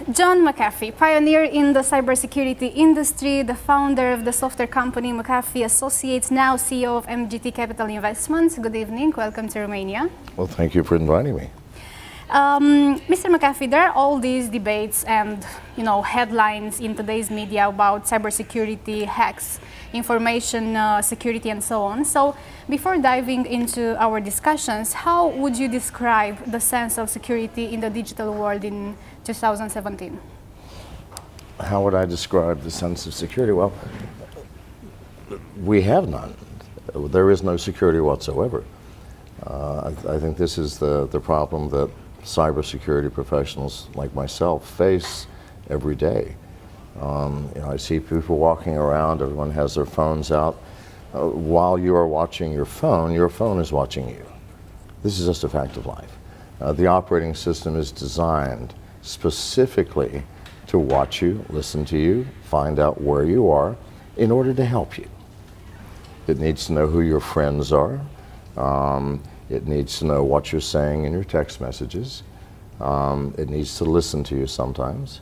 John McAfee, pioneer in the cybersecurity industry, the founder of the software company McAfee Associates, now CEO of MGT Capital Investments. Good evening, welcome to Romania. Well, thank you for inviting me. Mr. McAfee, there are all these debates and headlines in today's media about cybersecurity, hacks, information security, and so on. So, before diving into our discussions, how would you describe the sense of security in the digital world in 2017? How would I describe the sense of security? Well, we have none. There is no security whatsoever. I think this is the problem that cybersecurity professionals like myself face every day. I see people walking around, everyone has their phones out. While you are watching your phone is watching you. This is just a fact of life. The operating system is designed specifically to watch you, listen to you, find out where you are in order to help you. It needs to know who your friends are. It needs to know what you're saying in your text messages. It needs to listen to you sometimes.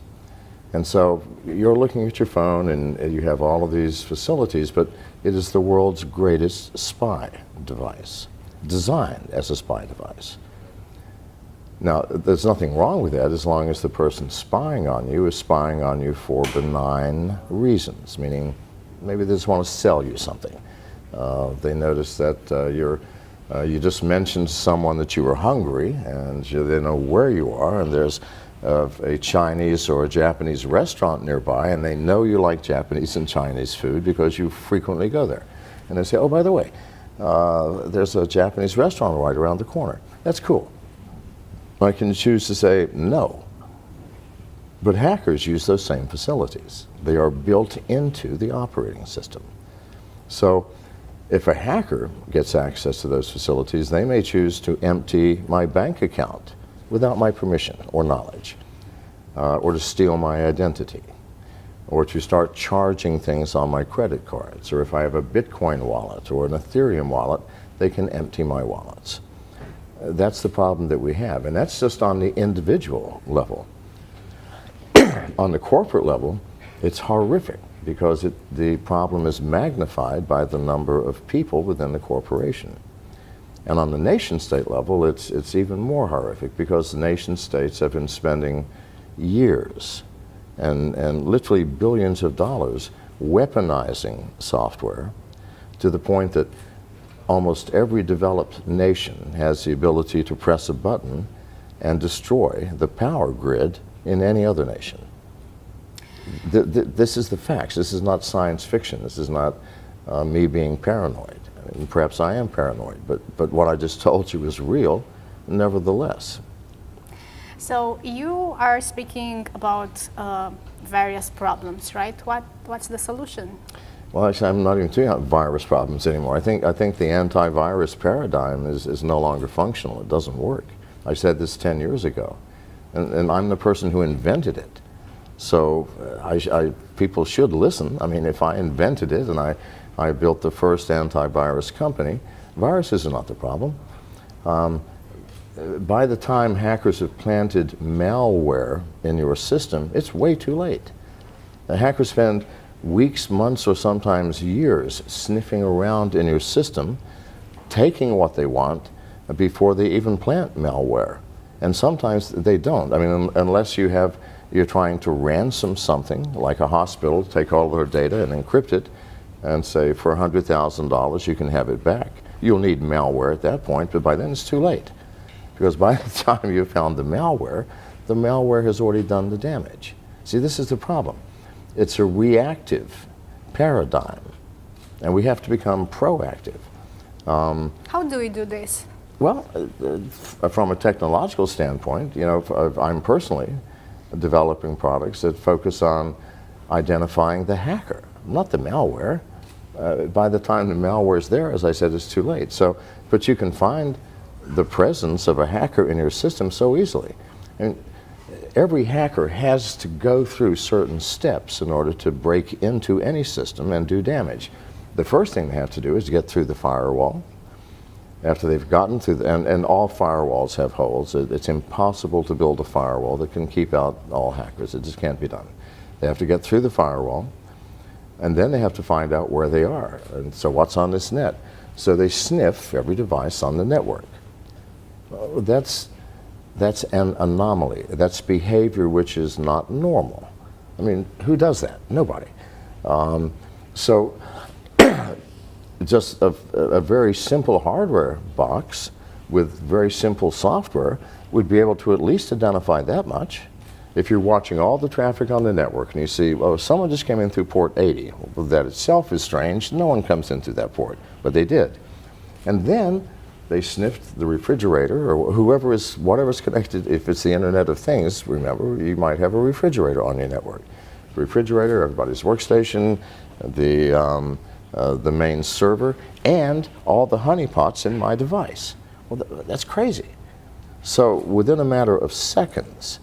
And so you're looking at your phone and you have all of these facilities, but it is the world's greatest spy device, designed as a spy device. Now, there's nothing wrong with that as long as the person spying on you is spying on you for benign reasons, meaning maybe they just want to sell you something. They notice that you just mentioned to someone that you were hungry and they know where you are, and there's a Chinese or a Japanese restaurant nearby, and they know you like Japanese and Chinese food because you frequently go there. And they say, oh, by the way, there's a Japanese restaurant right around the corner. That's cool. I can choose to say no. But hackers use those same facilities. They are built into the operating system. So if a hacker gets access to those facilities, they may choose to empty my bank account without my permission or knowledge, or to steal my identity, or to start charging things on my credit cards, or if I have a Bitcoin wallet or an Ethereum wallet, they can empty my wallets. That's the problem that we have, and that's just on the individual level. On the corporate level, it's horrific because the problem is magnified by the number of people within the corporation. And on the nation-state level, it's even more horrific because the nation-states have been spending years and literally billions of dollars weaponizing software to the point that almost every developed nation has the ability to press a button and destroy the power grid in any other nation. This is the facts. This is not science fiction. This is not me being paranoid. I mean, perhaps I am paranoid, but what I just told you is real, nevertheless. So you are speaking about various problems, right? What's the solution? Well, actually, I'm not even talking about virus problems anymore. I think the antivirus paradigm is no longer functional. It doesn't work. I said this 10 years ago, and I'm the person who invented it. So people should listen. I mean, if I invented it and I built the first antivirus company, viruses are not the problem. By the time hackers have planted malware in your system, it's way too late. The hackers spend weeks, months, or sometimes years sniffing around in your system, taking what they want before they even plant malware. And sometimes they don't. I mean, unless you're trying to ransom something, like a hospital, take all their data and encrypt it, and say for $100,000 you can have it back. You'll need malware at that point, but by then it's too late. Because by the time you found the malware has already done the damage. See, this is the problem. It's a reactive paradigm, and we have to become proactive. How do we do this? Well, from a technological standpoint, I'm personally developing products that focus on identifying the hacker, not the malware. By the time the malware is there, as I said, it's too late. But you can find the presence of a hacker in your system so easily. And every hacker has to go through certain steps in order to break into any system and do damage. The first thing they have to do is get through the firewall. after they've gotten through, and all firewalls have holes. It's impossible to build a firewall that can keep out all hackers. It just can't be done. They have to get through the firewall, and then they have to find out where they are. And so what's on this net? So they sniff every device on the network. That's an anomaly. That's behavior which is not normal. I mean, who does that? Nobody. So just a very simple hardware box with very simple software would be able to at least identify that much. If you're watching all the traffic on the network and you see, oh, someone just came in through port 80, well, that itself is strange. No one comes in through that port, but they did. And then they sniffed the refrigerator or whatever's connected. If it's the Internet of Things, remember, you might have a refrigerator on your network. Refrigerator, everybody's workstation, the main server, and all the honeypots in my device. Well, that's crazy. So within a matter of seconds,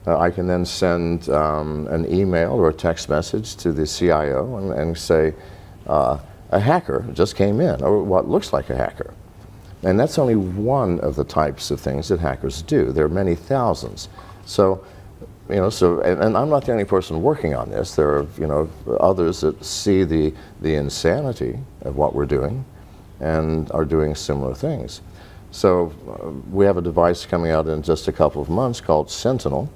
I can then send an email or a text message to the CIO and say, a hacker just came in, or what looks like a hacker. And that's only one of the types of things that hackers do. There are many thousands. So, and I'm not the only person working on this. There are, others that see the insanity of what we're doing and are doing similar things. So we have a device coming out in just a couple of months called Sentinel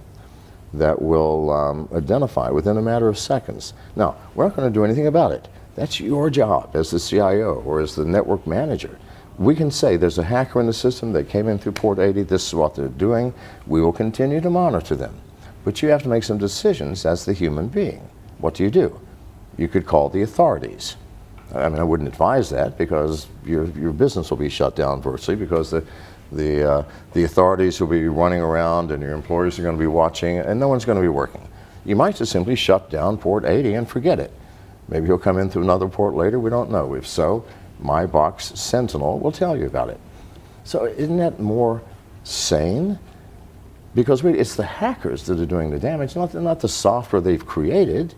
that will identify within a matter of seconds. Now, we're not going to do anything about it. That's your job as the CIO or as the network manager. We can say there's a hacker in the system, they came in through port 80, this is what they're doing. We will continue to monitor them. But you have to make some decisions as the human being. What do? You could call the authorities. I mean, I wouldn't advise that because your business will be shut down virtually because the authorities will be running around and your employers are going to be watching and no one's going to be working. You might just simply shut down port 80 and forget it. Maybe he'll come in through another port later, we don't know. If so, my box Sentinel will tell you about it. So isn't that more sane? Because it's the hackers that are doing the damage, not the software they've created.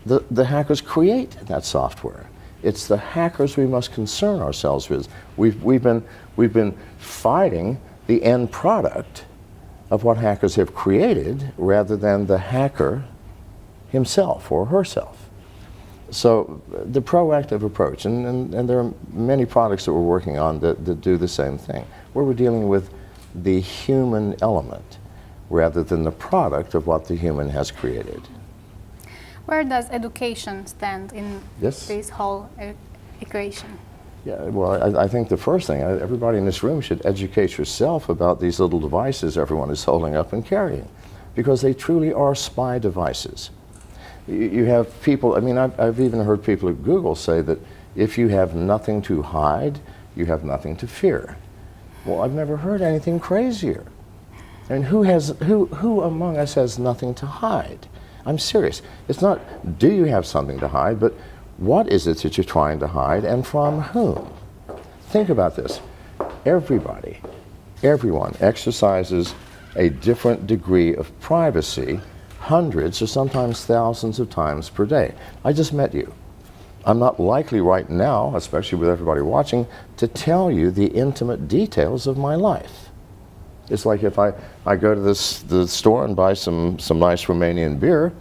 The hackers create that software. It's the hackers we must concern ourselves with. We've been fighting the end product of what hackers have created rather than the hacker himself or herself. So the proactive approach, and there are many products that we're working on that do the same thing, where we're dealing with the human element rather than the product of what the human has created. Where does education stand in this whole equation? Yeah, well, I think the first thing, everybody in this room should educate yourself about these little devices everyone is holding up and carrying, because they truly are spy devices. You have people, I mean, I've even heard people at Google say that if you have nothing to hide, you have nothing to fear. Well, I've never heard anything crazier. I mean, who among us has nothing to hide? I'm serious. It's not, do you have something to hide, but what is it that you're trying to hide and from whom? Think about this. Everyone exercises a different degree of privacy hundreds or sometimes thousands of times per day. I just met you. I'm not likely right now, especially with everybody watching, to tell you the intimate details of my life. It's like if I go to the store and buy some nice Romanian beer,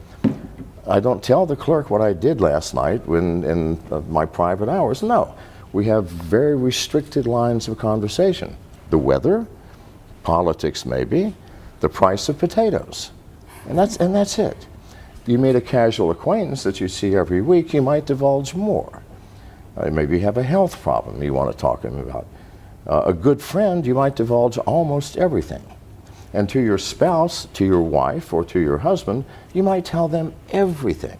I don't tell the clerk what I did last night in my private hours. No, we have very restricted lines of conversation. The weather, politics maybe, the price of potatoes, and that's it. You meet a casual acquaintance that you see every week, you might divulge more. Maybe you have a health problem you want to talk to them about. A good friend, you might divulge almost everything. And to your spouse, to your wife, or to your husband, you might tell them everything.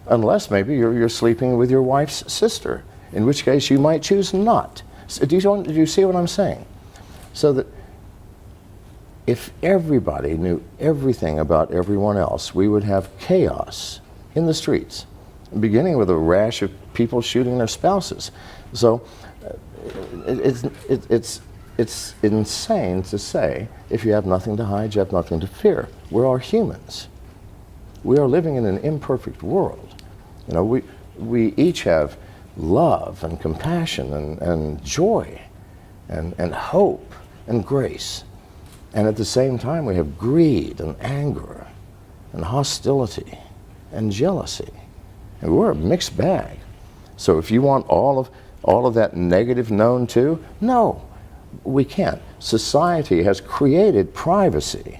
Unless maybe you're sleeping with your wife's sister, in which case you might choose not. So do you see what I'm saying? So that if everybody knew everything about everyone else, we would have chaos in the streets, beginning with a rash of people shooting their spouses. So it's insane to say if you have nothing to hide, you have nothing to fear. We're all humans. We are living in an imperfect world. You know, we each have love and compassion and joy and hope and grace. And at the same time, we have greed and anger and hostility and jealousy. And we're a mixed bag. So if you want all of that negative known too, no, we can't. Society has created privacy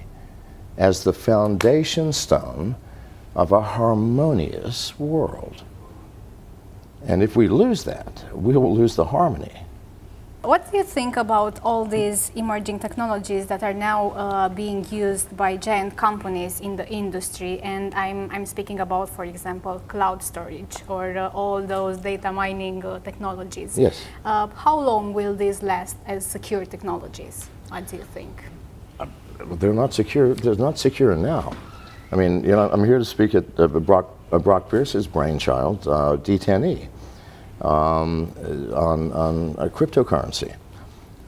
as the foundation stone of a harmonious world. And if we lose that, we will lose the harmony. What do you think about all these emerging technologies that are now being used by giant companies in the industry? And I'm speaking about, for example, cloud storage or all those data mining technologies. Yes. How long will these last as secure technologies? What do you think? They're not secure. They're not secure now. I mean, you know, I'm here to speak at Brock Pierce's brainchild, D10E. On cryptocurrency.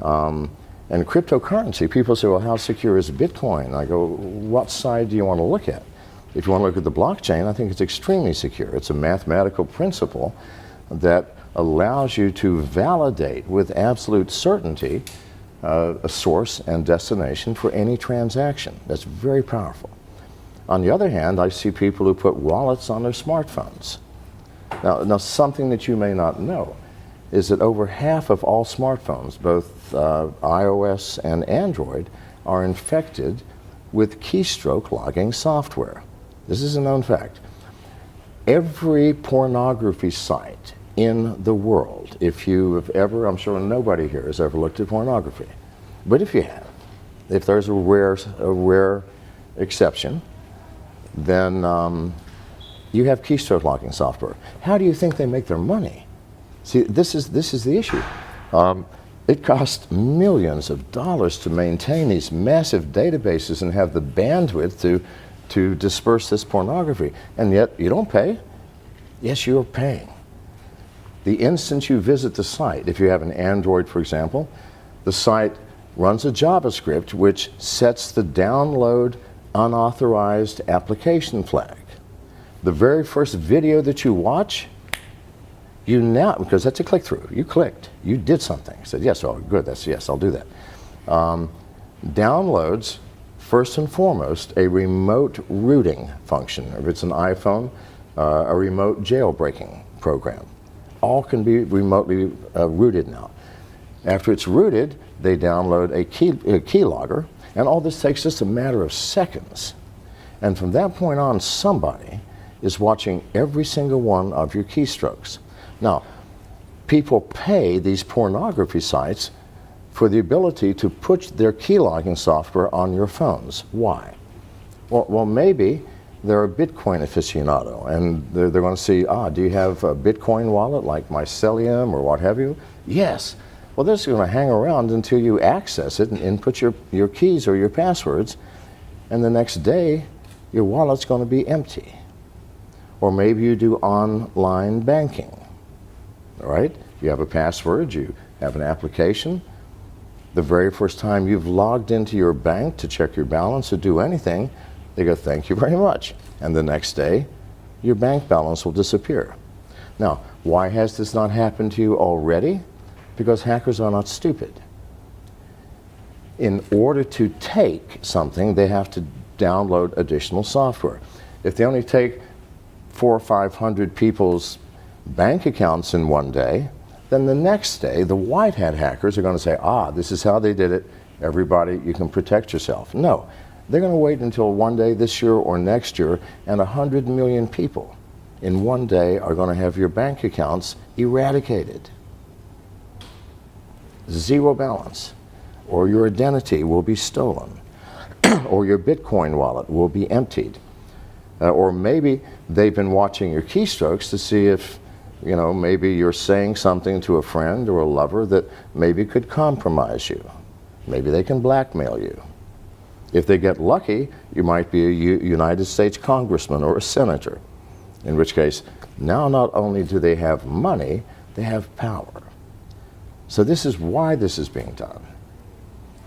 And cryptocurrency, people say, well, how secure is Bitcoin? I go, what side do you want to look at? If you want to look at the blockchain, I think it's extremely secure. It's a mathematical principle that allows you to validate with absolute certainty a source and destination for any transaction. That's very powerful. On the other hand, I see people who put wallets on their smartphones. Now, something that you may not know is that over half of all smartphones, both iOS and Android, are infected with keystroke logging software. This is a known fact. Every pornography site in the world, if you have ever, I'm sure nobody here has ever looked at pornography, but if you have, if there's a rare exception, then you have keystroke logging software. How do you think they make their money? See, this is the issue. It costs millions of dollars to maintain these massive databases and have the bandwidth to disperse this pornography, and yet you don't pay. Yes, you're paying. The instant you visit the site, if you have an Android, for example, the site runs a JavaScript which sets the download unauthorized application flag. The very first video that you watch, you now, because that's a click-through, you clicked, you did something. You said, yes, oh, good, that's yes, I'll do that. Downloads, first and foremost, a remote rooting function. If it's an iPhone, a remote jailbreaking program. All can be remotely rooted now. After it's rooted, they download a keylogger, and all this takes just a matter of seconds. And from that point on, somebody is watching every single one of your keystrokes. Now, people pay these pornography sites for the ability to put their keylogging software on your phones. Why? Well, maybe they're a Bitcoin aficionado, and they're going to see, do you have a Bitcoin wallet like Mycelium or what have you? Yes. Well, they're just going to hang around until you access it and input your keys or your passwords, and the next day, your wallet's going to be empty. Or maybe you do online banking, all right? You have a password, you have an application. The very first time you've logged into your bank to check your balance or do anything, they go, thank you very much. And the next day, your bank balance will disappear. Now, why has this not happened to you already? Because hackers are not stupid. In order to take something, they have to download additional software. If they only take 400 or 500 people's bank accounts in one day, then the next day the white hat hackers are going to say, this is how they did it, everybody, you can protect yourself. No, they're going to wait until one day this year or next year, and 100 million people in one day are going to have your bank accounts eradicated. Zero balance, or your identity will be stolen, or your Bitcoin wallet will be emptied. Or maybe they've been watching your keystrokes to see if, you know, maybe you're saying something to a friend or a lover that maybe could compromise you. Maybe they can blackmail you. If they get lucky, you might be a United States congressman or a senator, in which case, now not only do they have money, they have power. So this is why this is being done.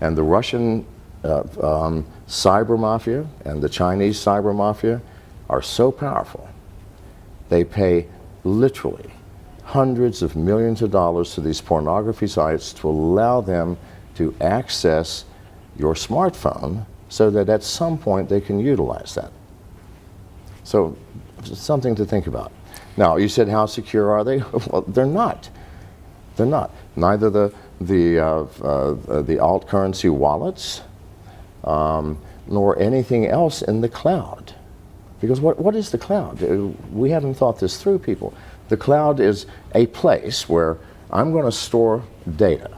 And the Russian cyber mafia and the Chinese cyber mafia are so powerful. They pay literally hundreds of millions of dollars to these pornography sites to allow them to access your smartphone so that at some point they can utilize that. So it's something to think about. Now, you said how secure are they? Well, they're not. They're not. Neither the alt currency wallets nor anything else in the cloud. Because what is the cloud? We haven't thought this through, people. The cloud is a place where I'm going to store data.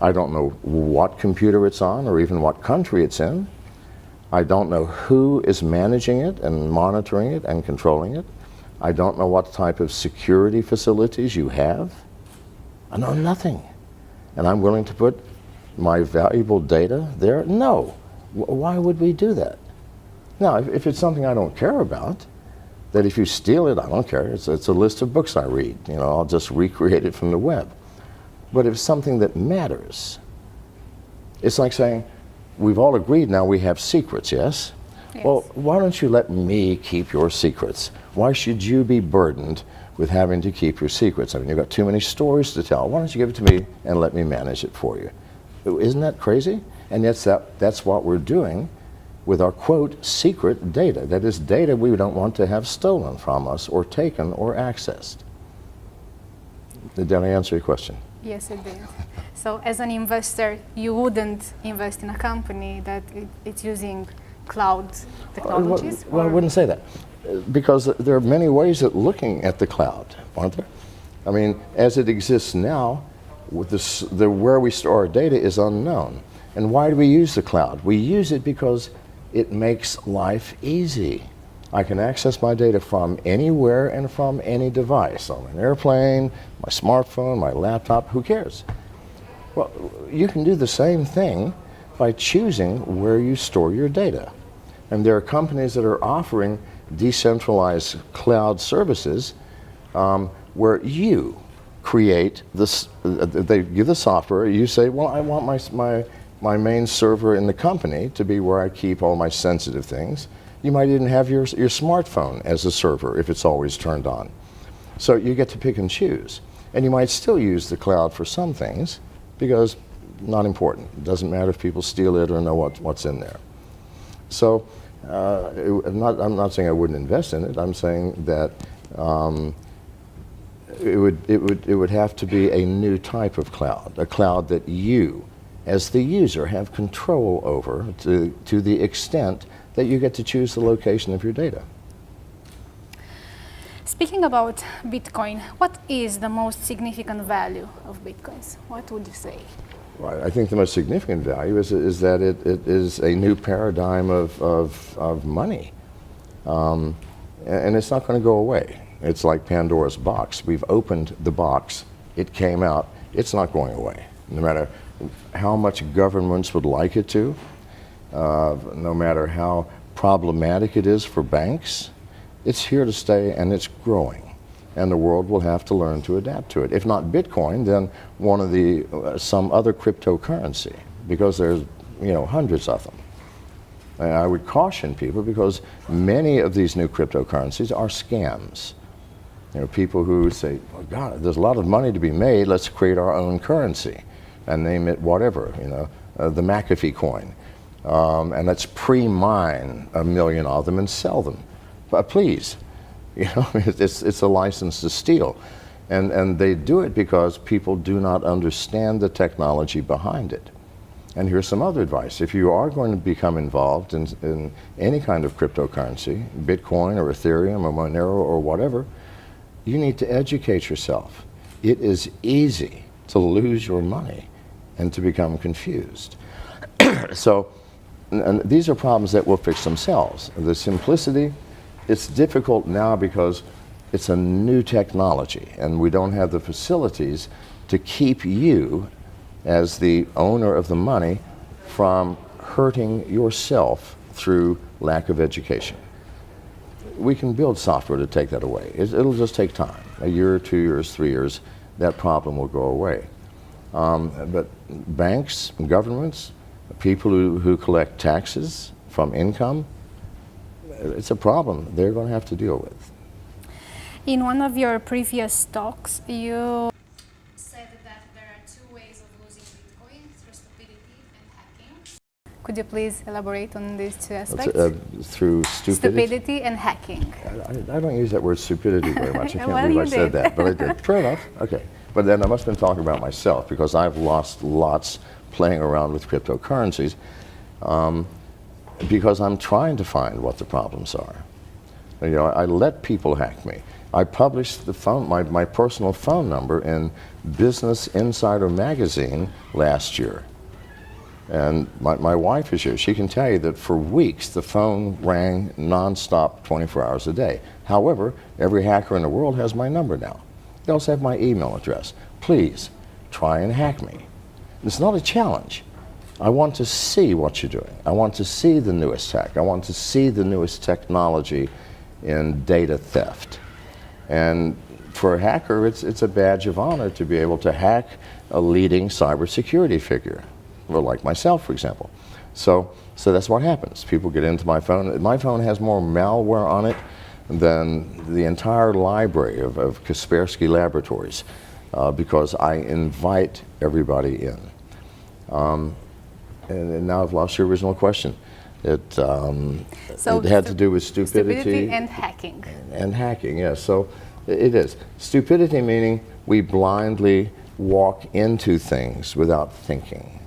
I don't know what computer it's on or even what country it's in. I don't know who is managing it and monitoring it and controlling it. I don't know what type of security facilities you have. I know nothing. And I'm willing to put my valuable data there? No. Why would we do that? Now, if it's something I don't care about, that if you steal it, I don't care. It's a list of books I read. You know, I'll just recreate it from the web. But if it's something that matters, it's like saying, we've all agreed now we have secrets, yes? Yes. Well, why don't you let me keep your secrets? Why should you be burdened with having to keep your secrets? I mean, you've got too many stories to tell. Why don't you give it to me and let me manage it for you? Isn't that crazy? And yet that's what we're doing with our, quote, secret data. That is data we don't want to have stolen from us or taken or accessed. Did I answer your question? Yes, it did. So as an investor, you wouldn't invest in a company that it's using cloud technologies? Well, I wouldn't say that. Because there are many ways of looking at the cloud, aren't there? I mean, as it exists now, with where we store our data is unknown. And why do we use the cloud? We use it because it makes life easy. I can access my data from anywhere and from any device, on an airplane, my smartphone, my laptop, who cares? Well, you can do the same thing by choosing where you store your data. And there are companies that are offering decentralized cloud services where you create this, they give the software, you say, well, I want my main server in the company to be where I keep all my sensitive things. You might even have your smartphone as a server if it's always turned on. So you get to pick and choose. And you might still use the cloud for some things because not important. It doesn't matter if people steal it or know what's in there. So I'm not saying I wouldn't invest in it. I'm saying that it would have to be a new type of cloud, a cloud that you, as the user, have control over to the extent that you get to choose the location of your data. Speaking about Bitcoin, what is the most significant value of Bitcoins? What would you say? Well, I think the most significant value is that it is a new paradigm of money. And it's not going to go away. It's like Pandora's box. We've opened the box. It came out. It's not going away. No matter how much governments would like it to, no matter how problematic it is for banks, it's here to stay and it's growing. And the world will have to learn to adapt to it. If not Bitcoin, then one of some other cryptocurrency, because there's hundreds of them. And I would caution people because many of these new cryptocurrencies are scams. People who say, oh God, there's a lot of money to be made, let's create our own currency and name it whatever, the McAfee coin. And let's pre-mine 1 million of them and sell them. But please, it's a license to steal. And they do it because people do not understand the technology behind it. And here's some other advice. If you are going to become involved in any kind of cryptocurrency, Bitcoin or Ethereum or Monero or whatever, you need to educate yourself. It is easy to lose your money and to become confused. So and these are problems that will fix themselves. The simplicity, it's difficult now because it's a new technology and we don't have the facilities to keep you as the owner of the money from hurting yourself through lack of education. We can build software to take that away. It'll just take time. A year, 2 years, 3 years, that problem will go away. But banks, governments, people who collect taxes from income, it's a problem they're going to have to deal with. In one of your previous talks, you said that there are two ways of losing Bitcoin, through stupidity and hacking. Could you please elaborate on these two aspects? Through Stupidity and hacking. I don't use that word stupidity very much. I can't Well, believe you I said did. that, but I did. Fair enough. Okay. But then I must have been talking about myself, because I've lost lots playing around with cryptocurrencies, because I'm trying to find what the problems are. You know, I let people hack me. I published my personal phone number in Business Insider magazine last year. And my wife is here. She can tell you that for weeks the phone rang nonstop 24 hours a day. However, every hacker in the world has my number now. They also have my email address. Please try and hack me. It's not a challenge. I want to see what you're doing. I want to see the newest tech. I want to see the newest technology in data theft. And for a hacker, it's a badge of honor to be able to hack a leading cybersecurity figure, well, like myself, for example. So that's what happens. People get into my phone. My phone has more malware on it than the entire library of Kaspersky Laboratories, because I invite everybody in. And now I've lost your original question. It had to do with stupidity and hacking. And hacking, yes. So it is. Stupidity meaning we blindly walk into things without thinking,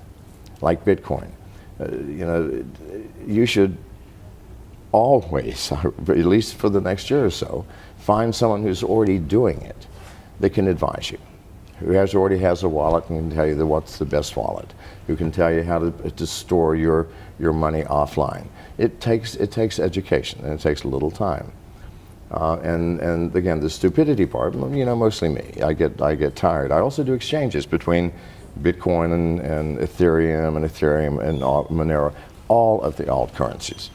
like Bitcoin. You know, you should always, at least for the next year or so, find someone who's already doing it that can advise you, who already has a wallet and can tell you what's the best wallet, who can tell you how to store your money offline. It takes education, and it takes a little time. And again, the stupidity part, you know, mostly me. I get tired. I also do exchanges between Bitcoin and Ethereum and Monero, all of the alt currencies.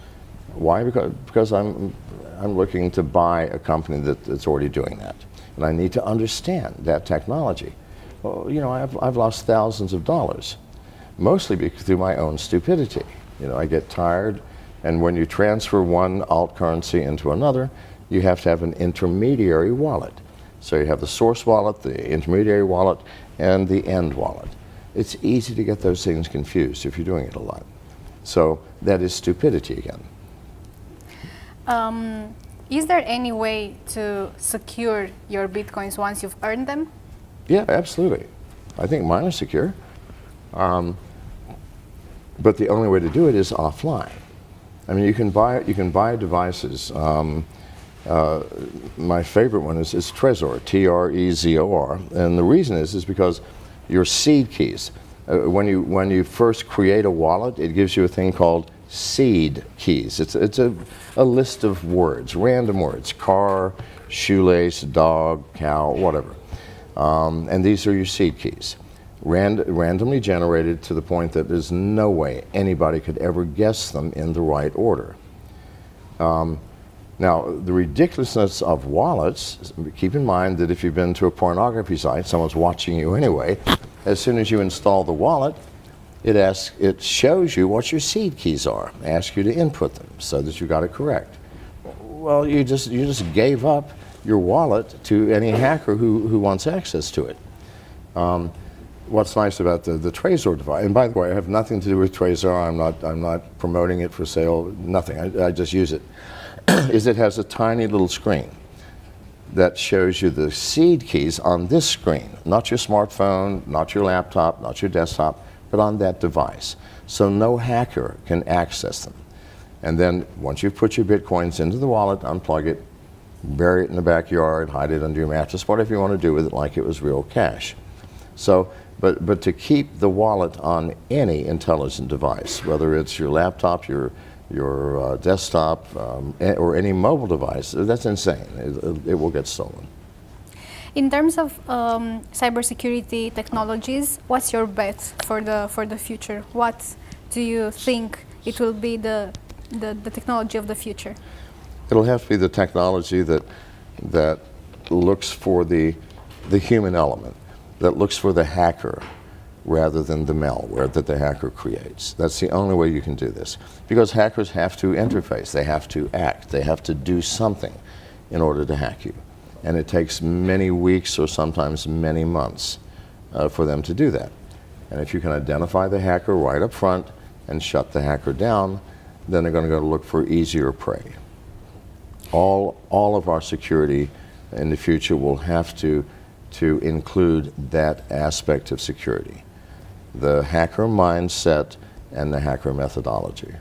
Why? Because I'm looking to buy a company that's already doing that, and I need to understand that technology. Well, you know, I've lost thousands of dollars, mostly through my own stupidity. You know, I get tired, and when you transfer one alt currency into another, you have to have an intermediary wallet. So you have the source wallet, the intermediary wallet, and the end wallet. It's easy to get those things confused if you're doing it a lot. So that is stupidity again. Is there any way to secure your Bitcoins once you've earned them? Yeah, absolutely. I think mine are secure. But the only way to do it is offline. I mean, you can buy devices. My favorite one is Trezor, Trezor, and the reason is because your seed keys. When you first create a wallet, it gives you a thing called seed keys. It's a list of words, random words: car, shoelace, dog, cow, whatever. And these are your seed keys, randomly generated to the point that there's no way anybody could ever guess them in the right order. Now, the ridiculousness of wallets, keep in mind that if you've been to a pornography site, someone's watching you anyway. As soon as you install the wallet, it shows you what your seed keys are, asks you to input them so that you got it correct. Well, you just gave up your wallet to any hacker who wants access to it. What's nice about the Trezor device, and by the way, I have nothing to do with Trezor. I'm not promoting it for sale. Nothing. I just use it. Is it has a tiny little screen that shows you the seed keys on this screen, not your smartphone, not your laptop, not your desktop, but on that device. So no hacker can access them. And then once you've put your Bitcoins into the wallet, unplug it, bury it in the backyard, hide it under your mattress, whatever you want to do with it, like it was real cash. So, but to keep the wallet on any intelligent device, whether it's your laptop, your desktop, or any mobile device, that's insane. It will get stolen. In terms of cybersecurity technologies, what's your bet for the future? What do you think it will be the technology of the future? It'll have to be the technology that looks for the human element, that looks for the hacker rather than the malware that the hacker creates. That's the only way you can do this. Because hackers have to interface, they have to act, they have to do something in order to hack you. And it takes many weeks or sometimes many months for them to do that. And if you can identify the hacker right up front and shut the hacker down, then they're going to go look for easier prey. All of our security in the future will have to include that aspect of security, the hacker mindset and the hacker methodology.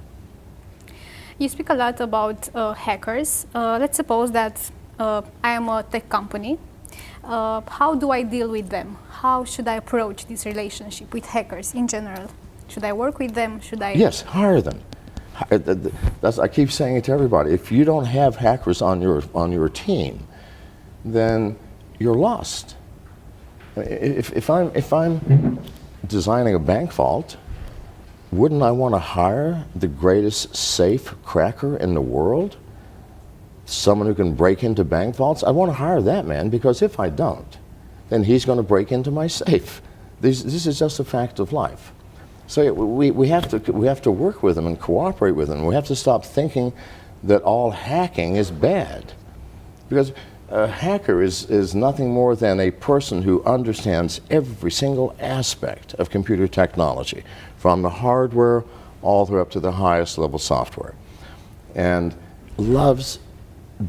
You speak a lot about hackers. Let's suppose that I am a tech company. How do I deal with them? How should I approach this relationship with hackers in general? Should I work with them? Should I? Yes, hire them. I keep saying it to everybody. If you don't have hackers on your team, then you're lost. If I'm designing a bank vault, wouldn't I want to hire the greatest safe cracker in the world? Someone who can break into bank vaults? I want to hire that man, because if I don't, then he's going to break into my safe. This is just a fact of life. So we have to work with them and cooperate with them. We have to stop thinking that all hacking is bad, because a hacker is nothing more than a person who understands every single aspect of computer technology, from the hardware all the way up to the highest level software, and loves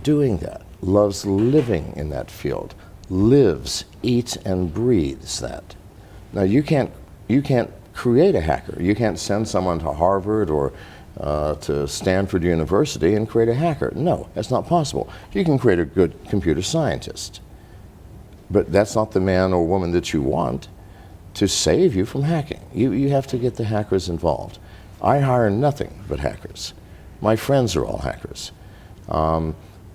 doing that, loves living in that field, lives, eats, and breathes that. Now you can't create a hacker. You can't send someone to Harvard or to Stanford University and create a hacker. No, that's not possible. You can create a good computer scientist, but that's not the man or woman that you want to save you from hacking. You have to get the hackers involved. I hire nothing but hackers. My friends are all hackers.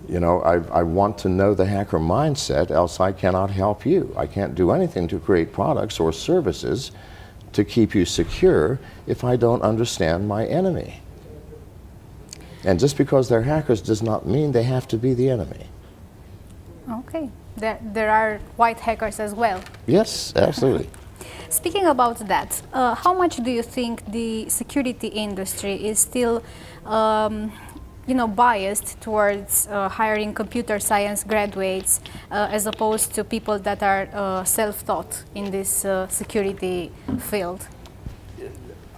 You know, I want to know the hacker mindset, else I cannot help you. I can't do anything to create products or services to keep you secure if I don't understand my enemy. And just because they're hackers does not mean they have to be the enemy. Okay, there are white hackers as well. Yes, absolutely. Speaking about that, how much do you think the security industry is still biased towards hiring computer science graduates as opposed to people that are self-taught in this security field?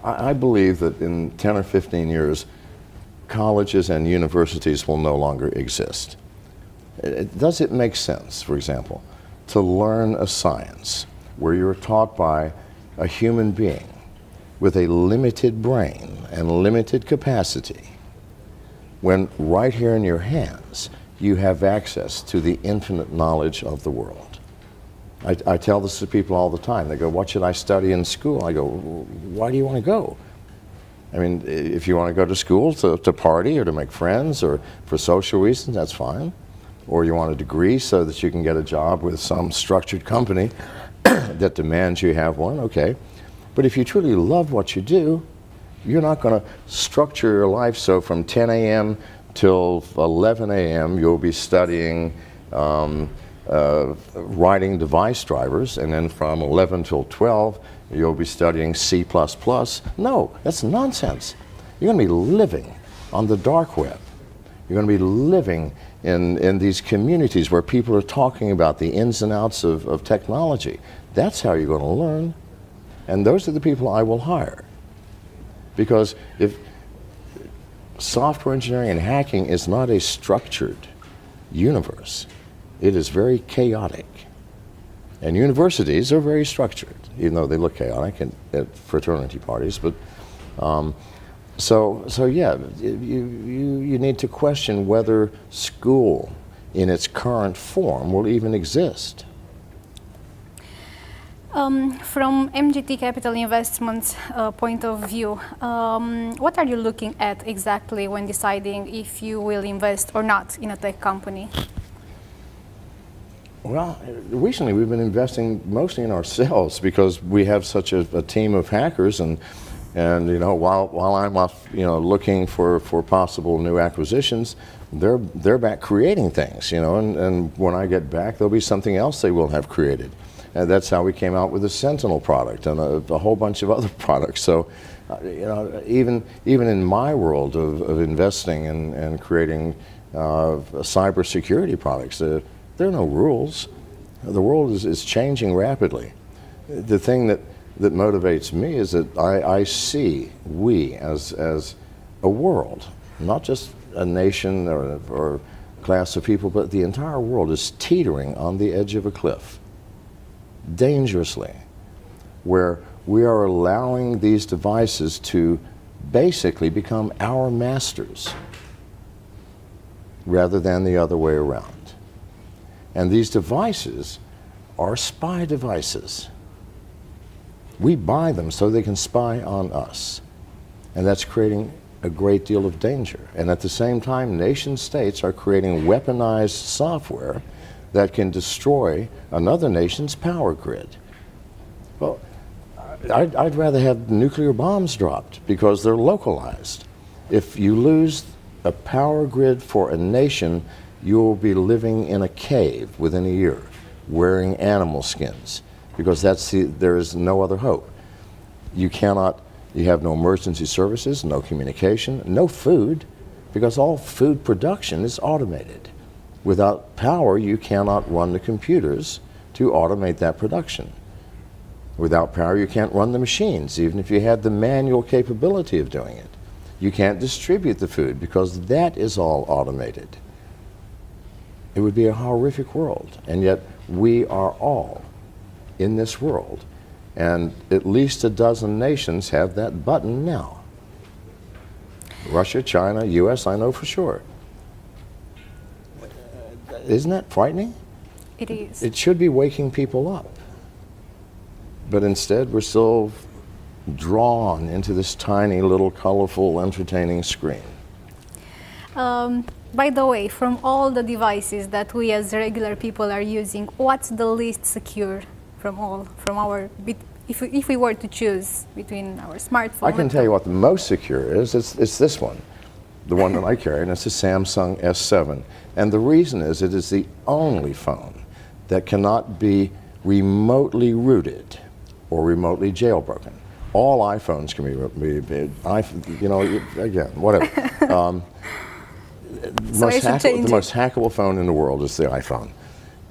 I believe that in 10 or 15 years, colleges and universities will no longer exist. Does it make sense, for example, to learn a science where you're taught by a human being with a limited brain and limited capacity, when right here in your hands you have access to the infinite knowledge of the world? I tell this to people all the time. They go, "What should I study in school?" I go, "Why do you want to go? I mean, if you want to go to school to party or to make friends or for social reasons, that's fine. Or you want a degree so that you can get a job with some structured company that demands you have one, okay. But if you truly love what you do, you're not going to structure your life so from 10 a.m. till 11 a.m. you'll be studying writing device drivers, and then from 11 till 12 you'll be studying C++. No, that's nonsense. You're going to be living on the dark web. You're going to be living in these communities where people are talking about the ins and outs of technology. That's how you're going to learn. And those are the people I will hire. Because if software engineering and hacking is not a structured universe, it is very chaotic. And universities are very structured, even though they look chaotic at fraternity parties. But so yeah, you need to question whether school in its current form will even exist. From MGT Capital Investments point of view, what are you looking at exactly when deciding if you will invest or not in a tech company? Well, recently we've been investing mostly in ourselves because we have such a team of hackers, and you know, while I'm off, you know, looking for possible new acquisitions, they're back creating things, you know, and when I get back, there'll be something else they will have created. And that's how we came out with the Sentinel product and a whole bunch of other products. So, you know, even in my world of investing and creating cybersecurity products, There are no rules. The world is changing rapidly. The thing that motivates me is that I see we as a world, not just a nation or class of people, but the entire world is teetering on the edge of a cliff, dangerously, where we are allowing these devices to basically become our masters rather than the other way around. And these devices are spy devices. We buy them so they can spy on us. And that's creating a great deal of danger. And at the same time, nation states are creating weaponized software that can destroy another nation's power grid. Well, I'd rather have nuclear bombs dropped because they're localized. If you lose a power grid for a nation, you'll be living in a cave within a year, wearing animal skins, because there is no other hope. You have no emergency services, no communication, no food, because all food production is automated. Without power, you cannot run the computers to automate that production. Without power, you can't run the machines, even if you had the manual capability of doing it. You can't distribute the food because that is all automated. It would be a horrific world, and yet we are all in this world, and at least a dozen nations have that button now. Russia, China, US, I know for sure. Isn't that frightening? It is. It should be waking people up. But instead, we're still drawn into this tiny little colorful, entertaining screen. By the way, from all the devices that we as regular people are using, what's the least secure from all? If we were to choose between our smartphone. I can tell you what the most secure is. It's this one, the one that I carry, and it's a Samsung S7. And the reason is it is the only phone that cannot be remotely rooted or remotely jailbroken. All iPhones can be again, whatever. The most hackable phone in the world is the iPhone.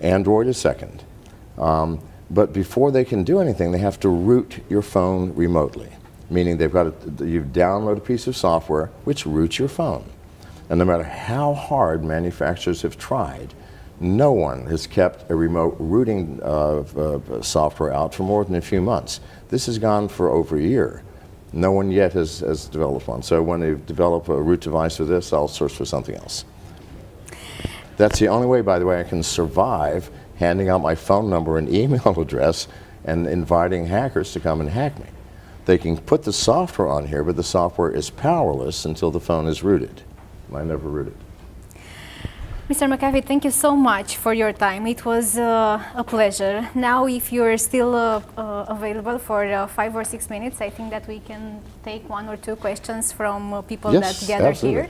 Android is second. But before they can do anything, they have to root your phone remotely, meaning you download a piece of software which roots your phone. And no matter how hard manufacturers have tried, no one has kept a remote rooting software out for more than a few months. This has gone for over a year. No one yet has developed one. So when they develop a root device for this, I'll search for something else. That's the only way, by the way, I can survive handing out my phone number and email address and inviting hackers to come and hack me. They can put the software on here, but the software is powerless until the phone is rooted. I never root it. Mr. McAfee, thank you so much for your time. It was a pleasure. Now, if you're still available for 5 or 6 minutes, I think that we can take 1 or 2 questions from people that gather here.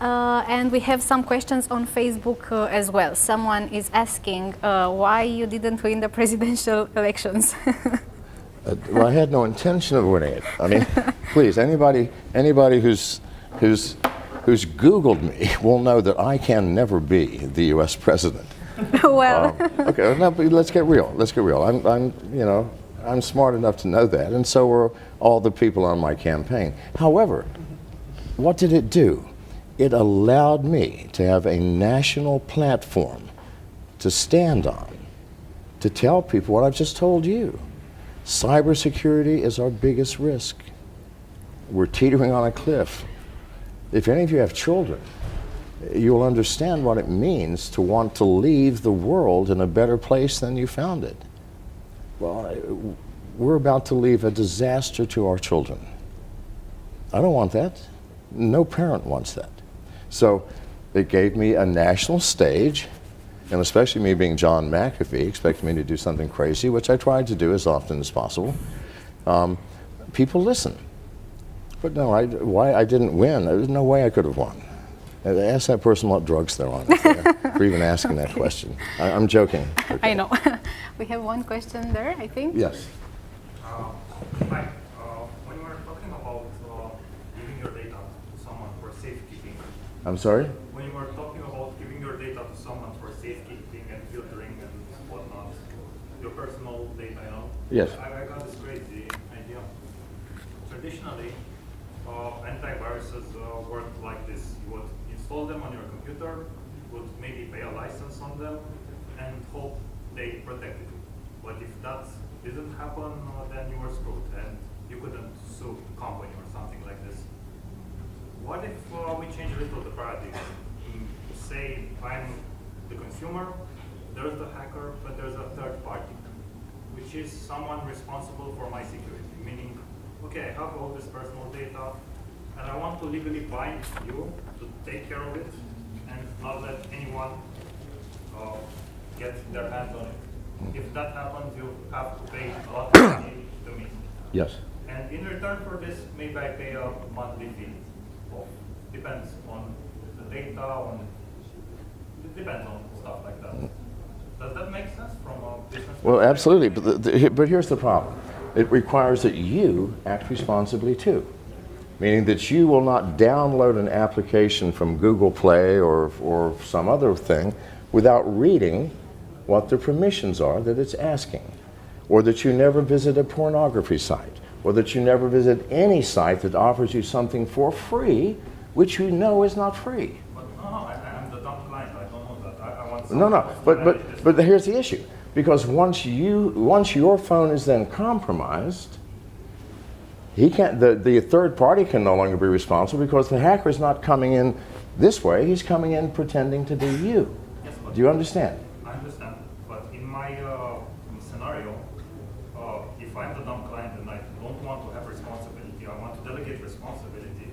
And we have some questions on Facebook as well. Someone is asking why you didn't win the presidential elections. Well, I had no intention of winning it. I mean, please, anybody who's Googled me will know that I can never be the U.S. president. Well, okay, no, but let's get real. Let's get real. I'm smart enough to know that, and so were all the people on my campaign. However, what did it do? It allowed me to have a national platform to stand on, to tell people what I've just told you. Cybersecurity is our biggest risk. We're teetering on a cliff. If any of you have children, you'll understand what it means to want to leave the world in a better place than you found it. Well, we're about to leave a disaster to our children. I don't want that. No parent wants that. So it gave me a national stage, and especially me being John McAfee, expected me to do something crazy, which I tried to do as often as possible. People listen. But no, why I didn't win, there's no way I could have won. Ask that person what drugs they're on for even asking that question. I'm joking. Okay. I know. We have one question there, I think. Yes. Hi. When you were talking about giving your data to someone for safekeeping. I'm sorry? When you were talking about giving your data to someone for safekeeping and filtering and whatnot. Your personal data, you know? Yes. I got this crazy idea. Traditionally, antiviruses work like this. You would install them on your computer, would maybe pay a license on them, and hope they protect you. But if that didn't happen, then you were screwed, and you couldn't sue the company or something like this. What if we change a little the paradigm? Say I'm the consumer, there's the hacker, but there's a third party, which is someone responsible for my security. Meaning, okay, I have all this personal data, and I want to legally bind you to take care of it and not let anyone get their hands on it. If that happens, you have to pay a lot of money to me. Yes. And in return for this, maybe I pay a monthly fee. Depends on the data, it depends on stuff like that. Does that make sense from a business Well, perspective? absolutely, but here's the problem. It requires that you act responsibly too, meaning that you will not download an application from Google Play or some other thing without reading what the permissions are that it's asking, or that you never visit a pornography site, or that you never visit any site that offers you something for free, which you know is not free. But no, I'm the dumb client. I don't know that. I want No, no, someone else to manage this. but here's the issue. Because once your phone is then compromised, he can't. The third party can no longer be responsible because the hacker is not coming in this way. He's coming in pretending to be you. Yes, but Do you understand? I understand. But in my scenario, if I'm the dumb client and I don't want to have responsibility, I want to delegate responsibility,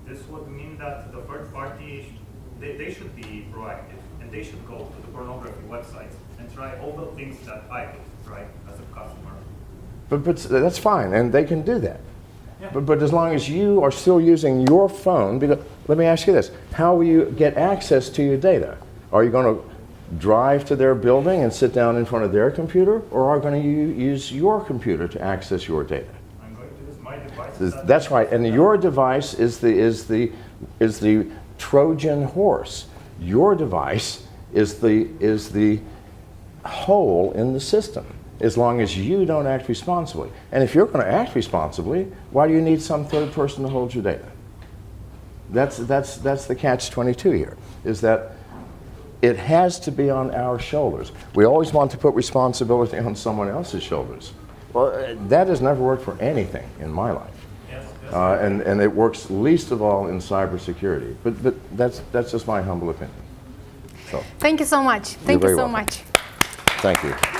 this would mean that the third party, they should be proactive, and they should go to the pornography websites and try all the things that I could try as a customer. But that's fine, and they can do that. Yeah. But as long as you are still using your phone, because let me ask you this: how will you get access to your data? Are you going to drive to their building and sit down in front of their computer, or are you going to use your computer to access your data? I'm going to use my device. That's right, and your device is the Trojan horse. Your device is the hole in the system, as long as you don't act responsibly. And if you're going to act responsibly, why do you need some third person to hold your data? That's the catch-22 here, is that it has to be on our shoulders. We always want to put responsibility on someone else's shoulders. Well, that has never worked for anything in my life. Yes, yes. And it works least of all in cybersecurity. But that's just my humble opinion. So, Thank you so much. Thank very you so welcome. much. thank you.